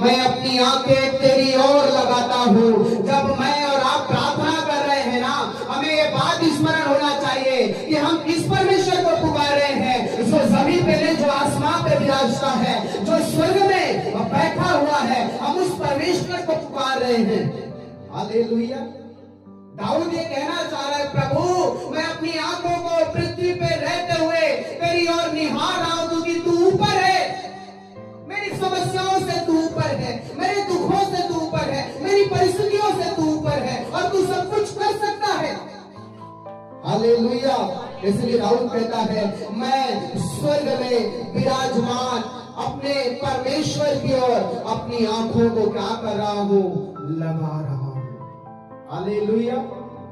मैं अपनी आंखें तेरी ओर लगाता हूँ। जब मैं और आप प्रार्थना कर रहे हैं ना, हमें ये बात स्मरण होना चाहिए कि हम किस परमेश्वर को पुकार रहे हैं, जो जमीन पे नहीं, जो आसमान पे विराजता है, जो स्वर्ग में बैठा हुआ है। हम उस परमेश्वर को पुकार रहे हैं। हालेलुया। दाऊद ये कहना चाह रहा है, प्रभु मैं अपनी आंखों को पृथ्वी पे रहते हुए तेरी ओर निहार रहा हूं, क्योंकि तू ऊपर है। मेरी समस्याओं से तू ऊपर है, मेरे दुखों से तू ऊपर है, मेरी परिस्थितियों से तू ऊपर है, और तू सब कुछ कर सकता है। हालेलुया। इसलिए दाऊद कहता है, मैं स्वर्ग में विराजमान अपने परमेश्वर की ओर अपनी आंखों को क्या कर रहा हूं, लगा रहा हूं। हालेलुया।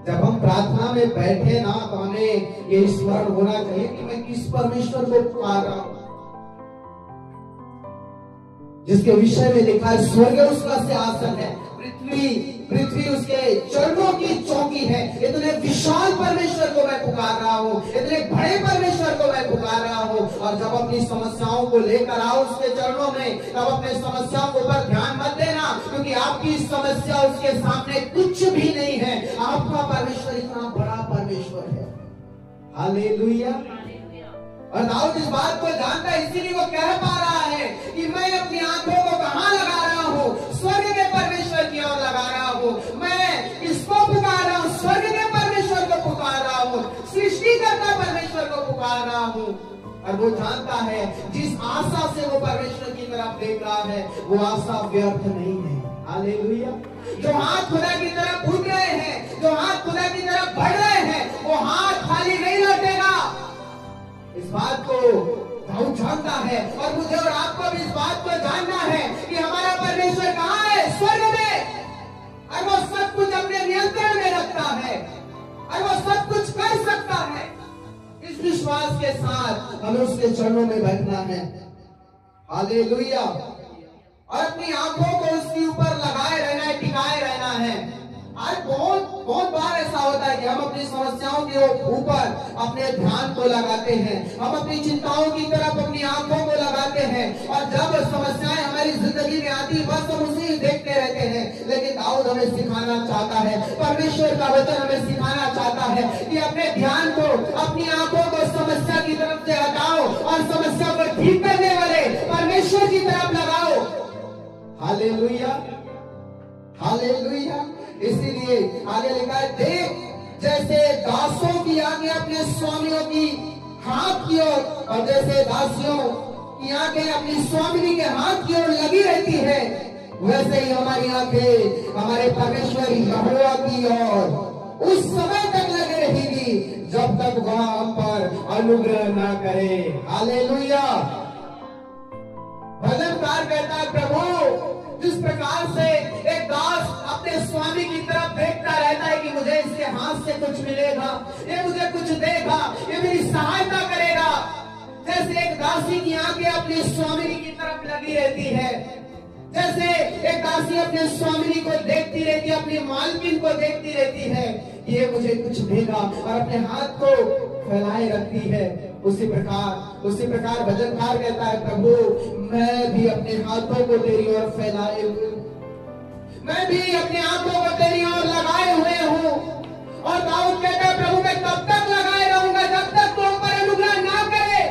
जब हम प्रार्थना में बैठे ना, तो हमें ये स्मरण होना चाहिए कि मैं किस परमेश्वर को पुकार रहा हूं, जिसके विषय में लिखा है स्वर्ग उसका सिंहासन है, पृथ्वी उसके चरणों की चौकी है। इतने विशाल परमेश्वर को मैं पुकार रहा हूँ, इतने बड़े परमेश्वर को मैं पुकार रहा हूँ। और जब अपनी समस्याओं को लेकर आओ उसके चरणों में, तब अपने समस्याओं के ऊपर ध्यान मत देना, क्योंकि आपकी समस्या उसके सामने कुछ भी नहीं है। आपका परमेश्वर इतना बड़ा परमेश्वर है। हालेलुया। और दाऊद इस बात को जानता है, इसीलिए वो कह पा रहा है कि मैं अपनी आंखों को कहां लगा रहा हूं, स्वर्ग के परमेश्वर की ओर लगा रहा हूं। मैं इसको पुकार रहा हूं, स्वर्ग के परमेश्वर को पुकार रहा हूं, सृष्टिकर्ता परमेश्वर को पुकार रहा हूं। और वो जानता है जिस आशा से वो परमेश्वर की तरफ देख रहा है, वो आशा व्यर्थ नहीं है। हालेलुया। जो हाथ खुदा की तरफ उठ रहे हैं, जो हाथ खुदा की तरफ बढ़ रहे हैं, वो हाथ खाली नहीं लौटेगा। इस बात को दाऊद जानता है, और मुझे और आपको भी इस बात को जानना है कि हमारा परमेश्वर कहाँ है, स्वर्ग में। और वो सब कुछ अपने नियंत्रण में रखता है, और वो सब कुछ कर सकता है। इस विश्वास के साथ हमें उसके चरणों में बैठना है। हालेलुया। और अपनी आंखों को उसके ऊपर लगाए रहना है, टिकाए रहना है। आज बहुत बार ऐसा होता है कि हम अपनी समस्याओं के ऊपर अपने ध्यान को लगाते हैं, हम अपनी चिंताओं की तरफ अपनी आंखों को लगाते हैं, और जब समस्याएं हमारी जिंदगी में आती बस हम उसी देखते रहते हैं। लेकिन दाऊद हमें सिखाना चाहता है, परमेश्वर का वचन हमें सिखाना चाहता है कि अपने ध्यान को, अपनी आंखों को समस्या की तरफ से हटाओ और समस्या को ठीक करने वाले परमेश्वर की तरफ लगाओ। हालेलुया। हालेलुया। इसीलिए आगे लिखा है, देख जैसे दासों की आंखें अपने स्वामियों की हाथ की ओर, और जैसे दासियों की आंखें अपनी स्वामिनी के हाथ की ओर लगी रहती है, वैसे ही हमारी आंखें हमारे परमेश्वर यहोवा की ओर उस समय तक लगी रहेगी जब तक वह हम पर अनुग्रह ना करे। हालेलुया। भजनकार कहता है, प्रभु जिस प्रकार से एक दास अपने स्वामी की तरफ देखता रहता है कि मुझे इसके हाथ से कुछ मिलेगा, ये मुझे कुछ देगा, ये मेरी सहायता करेगा, जैसे एक दासी की आंखें अपनी स्वामी की तरफ लगी रहती है, जैसे एक दासी अपने स्वामी को देखती रहती है, अपनी मालकिन को देखती रहती है, ये मुझे कुछ देगा, और अपने हाथ को फैलाए रखती है, उसी प्रकार भजनकार कहता है, प्रभु मैं भी अपने हाथों को तेरी ओर फैलाए हुए, मैं भी अपने आंखों को तेरी ओर लगाए हुए हूँ। और दाऊद कहता है, प्रभु मैं तब तक लगाए रहूंगा जब तक तुम पर अनुग्रह ना करे।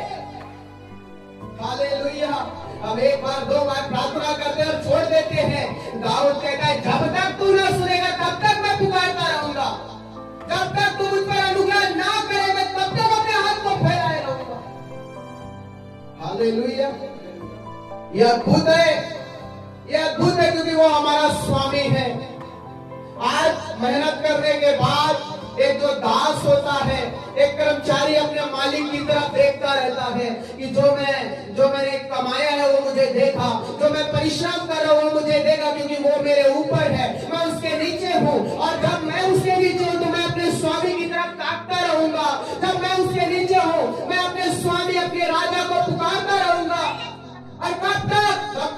हालेलुया। अब एक बार दो बार प्रार्थना करते और छोड़ देते हैं। दाऊद कहता है, जब तक तू ना सुनेगा तब तक मैं पुकारता रहूंगा, जब तक तू मुझ पर अनुग्रह ना करे मैं तब तक अपने हाथ को फैलाए रहूंगा। हालेलुया। यह अद्भुत है, यह अद्भुत है, क्योंकि वो हमारा स्वामी है। आज मेहनत करने के बाद एक जो दास होता है, एक कर्मचारी अपने मालिक की तरफ देखता रहता है कि जो मैंने कमाया है वो मुझे देगा, जो मैं परिश्रम कर रहा हूँ वो मुझे देगा, क्योंकि वो मेरे ऊपर है, मैं उसके नीचे हूँ। और जब मैं उसके नीचे हूँ तो मैं अपने स्वामी की तरफ ताकता रहूंगा। जब मैं उसके नीचे हूँ मैं अपने स्वामी, अपने राजा को पुकारता रहूंगा। और कब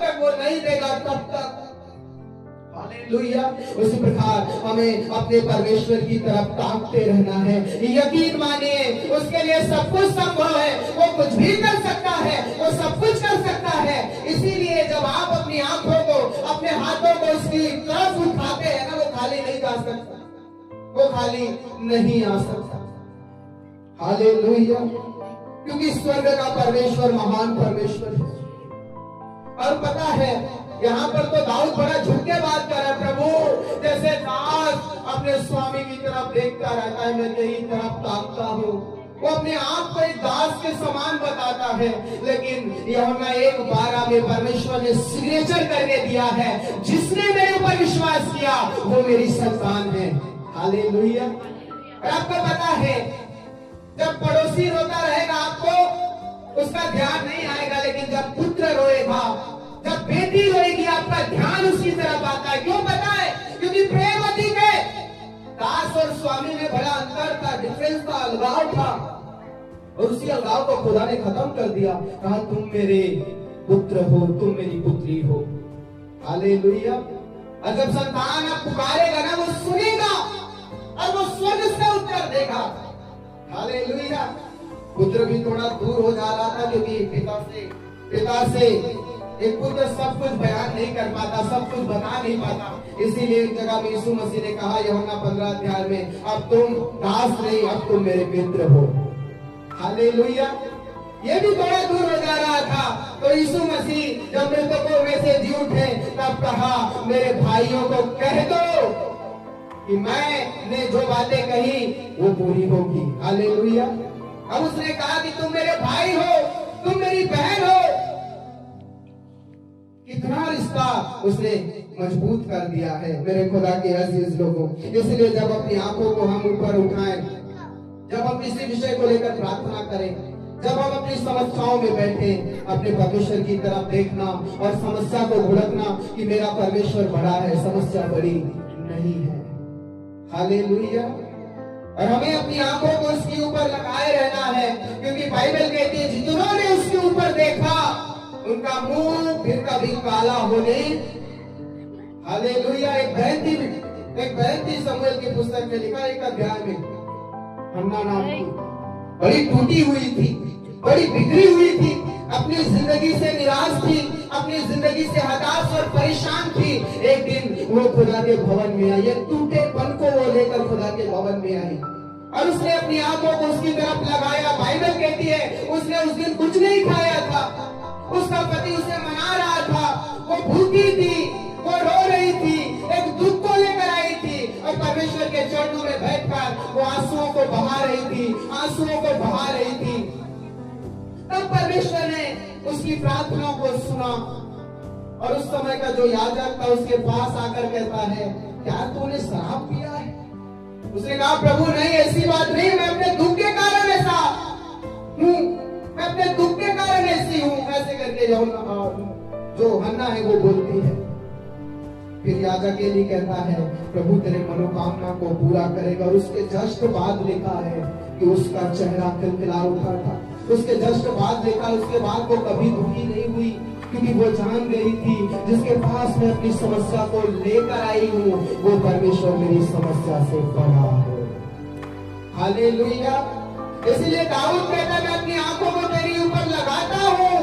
तक वो नहीं देगा, तब तक। हालेलुया। उसी प्रकार हमें अपने परमेश्वर की तरफ ताकते रहना है। यकीन मानिए उसके लिए सब कुछ संभव है, वो कुछ भी कर सकता है, वो सब कुछ कर सकता है। इसीलिए जब आप अपनी आंखों को, उसकी तरफ उठाते हैं ना, वो खाली नहीं जा सकता, वो खाली नहीं आ सकता। हालेलुया। क्योंकि स्वर्ग का परमेश्वर महान परमेश्वर है। और पता है यहाँ पर तो दाऊद बड़ा झुक के बात कर रहा है, प्रभु जैसे दास अपने स्वामी की तरफ देखता रहता है, मैं तेरी तरफ ताकता हूँ। वो अपने आप को एक दास के समान बताता है, लेकिन यूहन्ना 1:12 में परमेश्वर ने सिग्नेचर करके दिया है, जिसने मेरे ऊपर विश्वास किया वो मेरी संतान है। हालेलुया। और आपको पता है जब पड़ोसी रोता रहेगा आपको उसका ध्यान नहीं आएगा, लेकिन जब पुत्र रोएगा, जब बेटी रोएगी, आपका ध्यान उसकी तरफ आता है। क्यों पता है? क्योंकि प्रेम अधिक है। दास और स्वामी में बड़ा अंतर था, डिफरेंस था, अलगाव था, और उसी अलगाव को खुदा ने खत्म कर दिया। कहा तुम मेरे पुत्र हो, तुम मेरी पुत्री हो। हालेलुया। और जब संतान आप पुकारेगा ना, वो सुनेगा और वो स्वर्ग से उत्तर देगा। हालेलुया। पुत्र भी थोड़ा दूर हो जा रहा था, क्योंकि पिता से एक पुत्र सब कुछ बयान नहीं कर पाता, सब कुछ बता नहीं पाता। इसीलिए एक जगह में यीशु मसीह ने कहा यूहन्ना 15 अध्याय में, अब तुम दास नहीं, अब तुम मेरे मित्र हो। हालेलुया। ये भी थोड़ा दूर हो जा रहा था, तो यीशु मसीह जब मृतकों में से जी उठे तब कहा मेरे भाइयों को कह दो कि मैंने जो बातें कही वो पूरी होगी। हालेलुया। अब उसने कहा कि तुम मेरे भाई हो, तुम मेरी बहन हो। कितना रिश्ता उसने मजबूत कर दिया है मेरे खुदा के अजीज लोगों। इसलिए जब अपनी आंखों को हम ऊपर उठाएं, जब हम किसी विषय को लेकर प्रार्थना करें, जब हम अपनी समस्याओं में बैठे, अपने परमेश्वर की तरफ देखना और समस्या को भुड़कना कि मेरा परमेश्वर बड़ा है, समस्या बड़ी नहीं है। हालेलुया। और हमें अपनी आंखों को उसके ऊपर लगाए रहना है, क्योंकि बाइबल कहती है जितनों ने उसके ऊपर देखा उनका मुंह फिर कभी काला होने। हालेलुया। एक बहन थी समूएल की पुस्तक में लिखा, एक अध्याय में, हन्ना नाम की, बड़ी टूटी हुई थी, बड़ी बिगड़ी हुई थी, अपनी जिंदगी से निराश थी, अपनी जिंदगी से हताश और परेशान थी। एक दिन वो खुदा के भवन में आई, एक टूटेपन को वो लेकर खुदा के भवन में आई और उसने अपनी आंखों को उसकी तरफ लगाया। बाइबल कहती है उसने उस दिन कुछ नहीं खाया था, उसका पति उसे मना रहा था, वो भूखी थी, वो रो रही थी, एक दुख को लेकर आई थी, और परमेश्वर के चरणों में बैठकर वो आंसुओं को बहा रही थी, आंसुओं को बहा रही थी। तब परमेश्वर ने उसकी प्रार्थना को सुना और उस समय का जो याजक था उसके पास आकर कहता है, क्या तूने शराब पिया है? उसने कहा, प्रभु नहीं, ऐसी बात नहीं, मैं अपने दुख के कारण ऐसा हूँ, मैं अपने दुख के कारण ऐसी हूँ, ऐसे करके जो हन्ना है वो बोलती है। फिर याजक एली कहता है, प्रभु तेरे मनोकामना को पूरा करेगा। और उसके जस्ट बाद लिखा है कि उसका चेहरा खिलखिला उठा था। उसके जस्ट बाद लिखा, उसके बाद वो कभी दुखी नहीं हुई, क्योंकि वो जान गई थी जिसके पास मैं अपनी समस्या को लेकर आई हूँ वो परमेश्वर मेरी समस्या से बड़ा है। हालेलुया। इसलिए दाऊद कहता है, मैं अपनी आंखों को तेरी ऊपर लगाता हूँ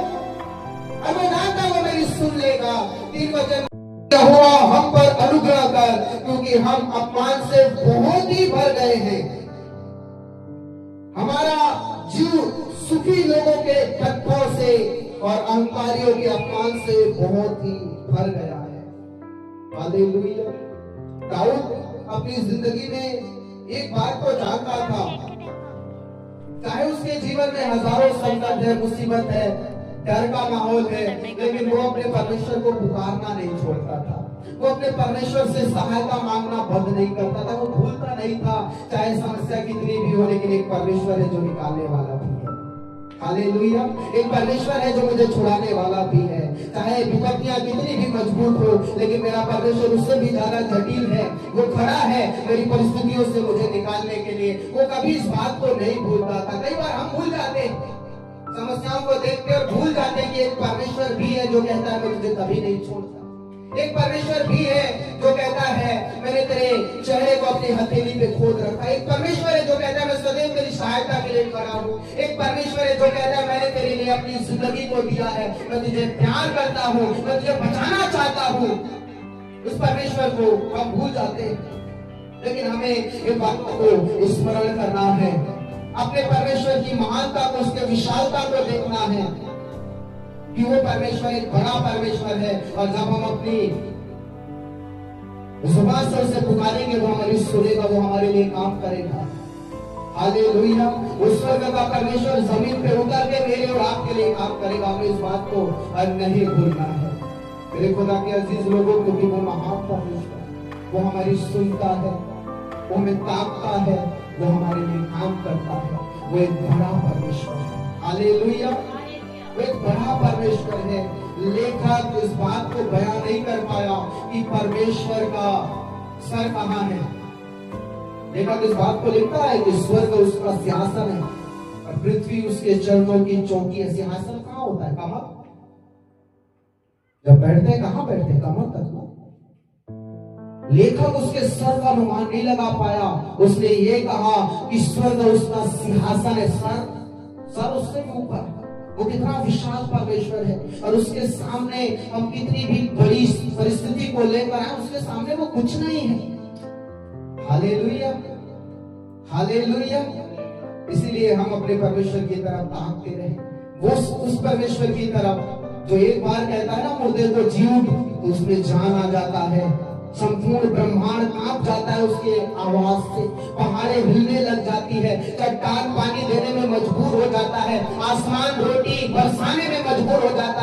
और मैं जानता हूँ मेरी सुन लेगा। 3 वचन, यहोवा हम पर अनुग्रह कर, क्योंकि हम अपमान से बहुत ही भर गए हैं। हमारा जीव सुखी लोगों के कथों से और अहंकारियों के अपमान से बहुत ही भर गया है। हालेलुया। दाऊद अपनी जिंदगी में एक बात को जानता था, चाहे उसके जीवन में हजारों संकट है, मुसीबत है, डर का माहौल है, लेकिन वो अपने परमेश्वर को पुकारना नहीं छोड़ता था। वो अपने परमेश्वर से सहायता मांगना बंद नहीं करता था, वो भूलता नहीं था, चाहे समस्या कितनी भी हो, लेकिन एक परमेश्वर है जो निकालने वाला भी है। हालेलुया। एक परमेश्वर है जो मुझे छुड़ाने वाला भी है। चाहे विपत्तियां कितनी भी मजबूत हो, लेकिन मेरा परमेश्वर उससे भी ज्यादा जटिल है, वो खड़ा है मेरी परिस्थितियों से मुझे निकालने के लिए। वो कभी इस बात को नहीं भूलता था। कई बार हम भूल जाते, समस्याओं को देखते और भूल जाते कि एक परमेश्वर भी है जो कहता है मैं तुझे कभी नहीं छोड़ता। एक परमेश्वर भी है जो कहता है मैंने तेरे चेहरे को अपनी हथेली पे खोद रखा। एक परमेश्वर है जो कहता है मैं सदैव तेरी सहायता के लिए खड़ा हूँ। एक परमेश्वर है जो कहता है मैंने तेरे लिए अपनी जिंदगी को दिया है, मैं तुझे प्यार करता हूँ, मैं तुझे बचाना चाहता हूँ। उस परमेश्वर को हम भूल जाते हैं। लेकिन हमें इन बातों को स्मरण करना है, अपने परमेश्वर की महानता को, उसके विशालता को देखना है कि वो परमेश्वर एक बड़ा परमेश्वर है। और जब हम अपनी जुबान से उसे पुकारेंगे, वो हमारी सुनेगा, वो हमारे लिए काम करेगा। हालेलुया। उस स्वर्ग का परमेश्वर जमीन पे उतर के मेरे और आपके लिए काम करेगा। हमें इस बात को नहीं भूलना है मेरे खुदा के अजीज लोगों, क्योंकि वो महान परमेश्वर, वो हमारी सुनता है, वो हमें ताकता है, वो हमारे लिए काम करता है। वो एक बड़ा परमेश्वर है। हालेलुया। वो एक बड़ा परमेश्वर है। लेखक इस बात को बयान नहीं कर पाया कि परमेश्वर का सर कहाँ है। लेखक इस बात को लिखता है कि स्वर्ग उसका सिंहासन है और पृथ्वी उसके चरणों की चौकी है। सिंहासन कहाँ होता है? कमर। जब बैठते हैं कहाँ बैठते हैं? कमर तक ना। लेखक उसके सर का अनुमान नहीं लगा पाया। उसने ये कहा कि स्वर्ग उसका सिंहासन है। सर उससे भी ऊपर। वो कितना विशाल परमेश्वर है और उसके सामने हम कितनी भी बड़ी परिस्थिति को लेकर आए, उसके सामने वो कुछ नहीं है। Hallelujah, hallelujah. इसीलिए हम अपने परमेश्वर की तरफ ताकते रहे, वो उस परमेश्वर की तरफ जो एक बार कहता है ना मुर्दे को जी उठ, तो उसमें जान आ जाता है। संपूर्ण ब्रह्मांड कांप जाता है उसके आवाज से, पहाड़े हिलने लग जाती है, चट्टान पानी देने में मजबूर हो जाता है, आसमान रोटी बरसाने में मजबूर हो जाता